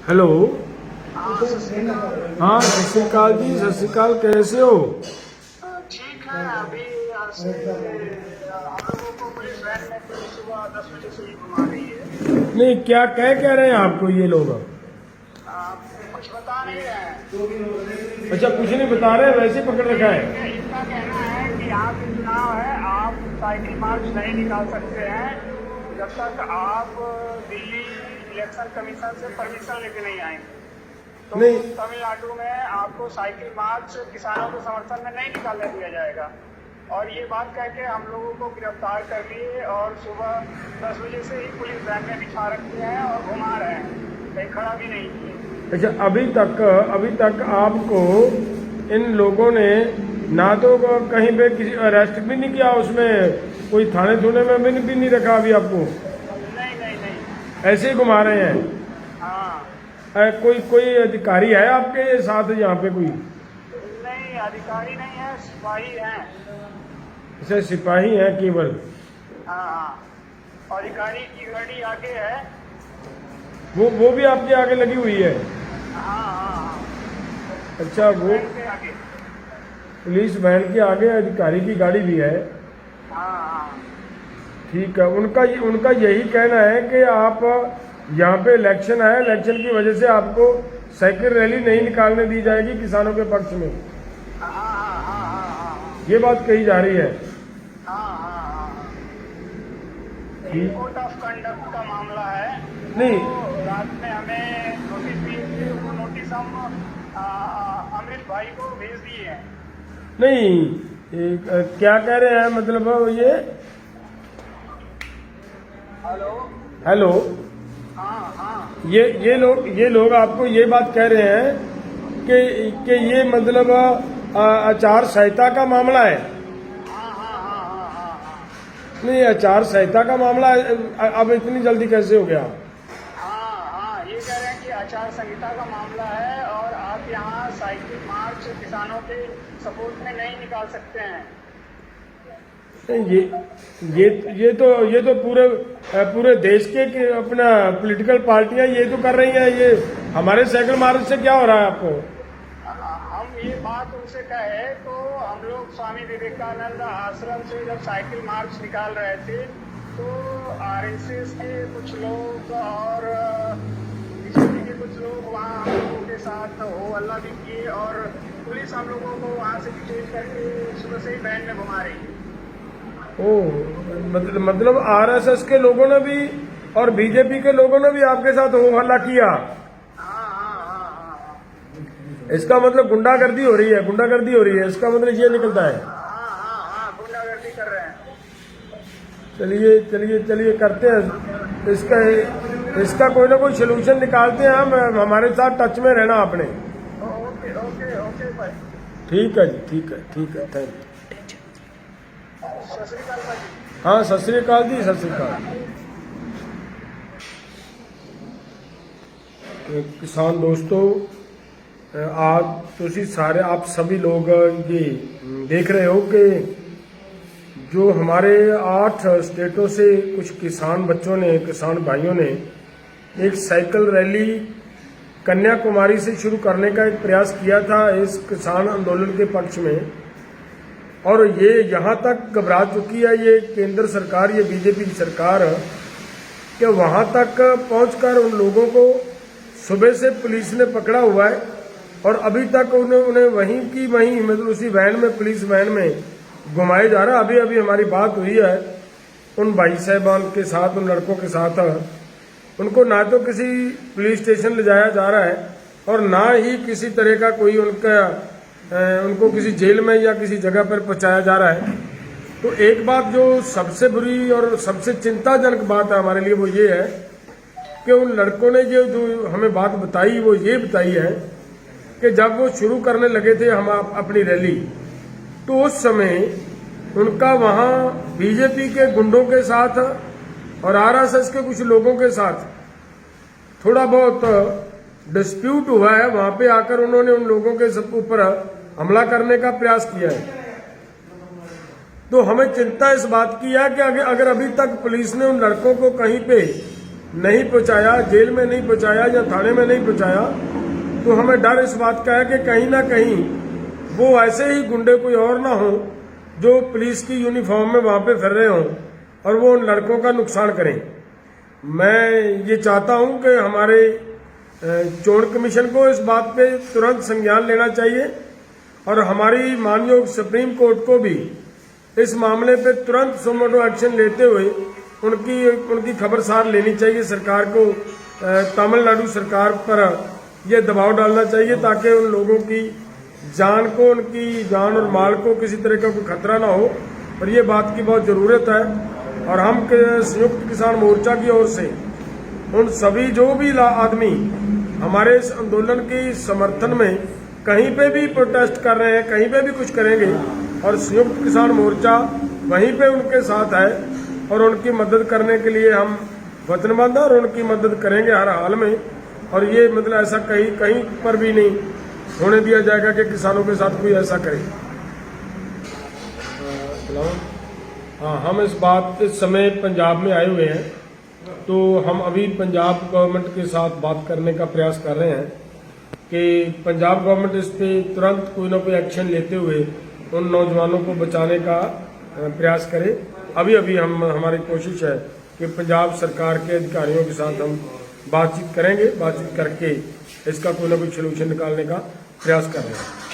Hello. हाँ सत श्रीकाल जी, सत श्रीकाल, कैसे हो? ठीक है। अभी से हम लोगों को पुलिस वैन में सुबह 10 बजे से ही घुमा रही है। नहीं, क्या कह रहे हैं आपको ये लोग? कुछ बता नहीं रहे हैं। अच्छा, कुछ नहीं बता रहे, वैसे पकड़ रखा है। इनका कहना है कि यहाँ पे चुनाव है, आप साइकिल मार्च नहीं निकाल सकते हैं जब तक आप दिल्ली इलेक्शन कमीशन से परमिशन लेके नहीं आएंगे। तो नहीं। तमिलनाडु में आपको साइकिल मार्च किसानों के समर्थन में नहीं निकालने दिया जाएगा। और ये बात कह के हम लोगों को गिरफ्तार कर लिए और सुबह 10 बजे से ही पुलिस वैन में बिठा रखते हैं और घुमा रहे हैं, कहीं खड़ा भी नहीं किए। अच्छा, अभी तक आपको इन लोगों ने ना तो कहीं पे किसी अरेस्ट भी नहीं किया, उसमें कोई थाने थूने में भी नहीं रखा अभी आपको? नहीं। ऐसे ही घुमा रहे हैं? हाँ। कोई अधिकारी है आपके साथ यहाँ पे कोई? नहीं, अधिकारी नहीं है, सिपाही हैं। अच्छा, सिपाही हैं केवल? हाँ। अधिकारी की गाड़ी आगे है। वो भी आपके आगे लगी हुई है? हाँ। अच्छा, वो के आगे। पुलिस वैन के आगे अधिकारी की गाड़ी भी है? हाँ। ठीक है। उनका यही कहना है कि आप यहाँ पे इलेक्शन है, इलेक्शन की वजह से आपको साइकिल रैली नहीं निकालने दी जाएगी किसानों के पक्ष में। हाँ। ये बात कही जा रही है। ठीक। कोड ऑफ कंडक्ट का मामला है। नहीं। तो रात में हमें नोटिस दिए थे, वो नोटिस हम अमृत भाई को भेज दिए हैं। नहीं, क्या कह रहे हैं मतलब ये? हेलो। हाँ। ये लोग आपको ये बात कह रहे हैं कि ये मतलब आचार संहिता का मामला है? नहीं, आचार संहिता का मामला अब इतनी जल्दी कैसे हो गया? हाँ, ये कह रहे हैं कि आचार संहिता का मामला है और आप यहाँ साइकिल मार्च किसानों के सपोर्ट में नहीं निकाल सकते हैं। ये तो पूरे देश के अपना पॉलिटिकल पार्टियां ये तो कर रही हैं। ये हमारे साइकिल मार्च से क्या हो रहा है आपको? हम ये बात उनसे कहे तो हम लोग स्वामी विवेकानंद आश्रम से जब साइकिल मार्च निकाल रहे थे तो आरएसएस के कुछ लोग और बीजेपी के कुछ लोग वहाँ हम लोगों के साथ हो हल्ला भी किए और पुलिस हम लोगों को वहाँ से डिटेन करके सुबह से ही वैन में घुमा रही है। मतलब आरएसएस के लोगों ने भी और बीजेपी के लोगों ने भी आपके साथ हो हल्ला किया? हाँ। इसका मतलब गुंडागर्दी हो रही है, इसका मतलब ये निकलता है? हाँ, गुंडागर्दी कर रहे हैं। चलिए करते हैं इसका कोई ना कोई सोल्यूशन निकालते हैं हम। हमारे साथ टच में रहना आपने। ओके भाई। ठीक है जी, ठीक है, थैंक यू। सत श्री अकाल भाई। हाँ, सत श्रीकाल जी, सत श्रीकाल। किसान दोस्तों, आज तुसी सारे आप सभी लोग ये देख रहे हो कि जो हमारे 8 स्टेटों से कुछ किसान बच्चों ने, किसान भाइयों ने एक साइकिल रैली कन्याकुमारी से शुरू करने का एक प्रयास किया था इस किसान आंदोलन के पक्ष में। और ये यहाँ तक घबरा चुकी है ये केंद्र सरकार, ये बीजेपी की सरकार, कि वहाँ तक पहुंचकर उन लोगों को सुबह से पुलिस ने पकड़ा हुआ है और अभी तक उन्हें वहीं मतलब उसी वैन में, पुलिस वैन में घुमाया जा रहा है। अभी हमारी बात हुई है उन भाई साहबान के साथ, उन लड़कों के साथ। उनको ना तो किसी पुलिस स्टेशन ले जाया जा रहा है और ना ही किसी तरह का कोई उनको किसी जेल में या किसी जगह पर पहुंचाया जा रहा है। तो एक बात जो सबसे बुरी और सबसे चिंताजनक बात है हमारे लिए वो ये है कि उन लड़कों ने जो हमें बात बताई वो ये बताई है कि जब वो शुरू करने लगे थे हम अपनी रैली, तो उस समय उनका वहाँ बीजेपी के गुंडों के साथ और आरएसएस के कुछ लोगों के साथ थोड़ा बहुत डिस्प्यूट हुआ है। वहां पे आकर उन्होंने उन लोगों के ऊपर हमला करने का प्रयास किया है। तो हमें चिंता इस बात की है कि अगर अभी तक पुलिस ने उन लड़कों को कहीं पे नहीं पहुंचाया, जेल में नहीं पहुंचाया या थाने में नहीं पहुंचाया, तो हमें डर इस बात का है कि कहीं ना कहीं वो ऐसे ही गुंडे कोई और ना हो जो पुलिस की यूनिफॉर्म में वहां पे फिर रहे हों और वो उन लड़कों का नुकसान करें। मैं ये चाहता हूं कि हमारे चोण कमीशन को इस बात पे तुरंत संज्ञान लेना चाहिए और हमारी मानयोग सुप्रीम कोर्ट को भी इस मामले पे तुरंत सुमोटो एक्शन लेते हुए उनकी खबरसार लेनी चाहिए। सरकार को, तमिलनाडु सरकार पर यह दबाव डालना चाहिए ताकि उन लोगों की जान को, उनकी जान और माल को किसी तरह का कोई खतरा ना हो। और ये बात की बहुत ज़रूरत है। और हम संयुक्त किसान मोर्चा की ओर से उन सभी जो भी आदमी हमारे इस आंदोलन के समर्थन में कहीं पे भी प्रोटेस्ट कर रहे हैं, कहीं पे भी कुछ करेंगे, और संयुक्त किसान मोर्चा वहीं पे उनके साथ है और उनकी मदद करने के लिए हम वचनबद्ध हैं और उनकी मदद करेंगे हर हाल में। और ये मतलब ऐसा कहीं पर भी नहीं होने दिया जाएगा कि किसानों के साथ कोई ऐसा करे। हाँ, हम इस समय पंजाब में आए हुए हैं, तो हम अभी पंजाब गवर्नमेंट के साथ बात करने का प्रयास कर रहे हैं कि पंजाब गवर्नमेंट इस पे तुरंत कोई ना कोई एक्शन लेते हुए उन नौजवानों को बचाने का प्रयास करे। अभी हमारी कोशिश है कि पंजाब सरकार के अधिकारियों के साथ हम बातचीत करेंगे, बातचीत करके इसका कोई ना कोई सलूशन निकालने का प्रयास कर रहे हैं।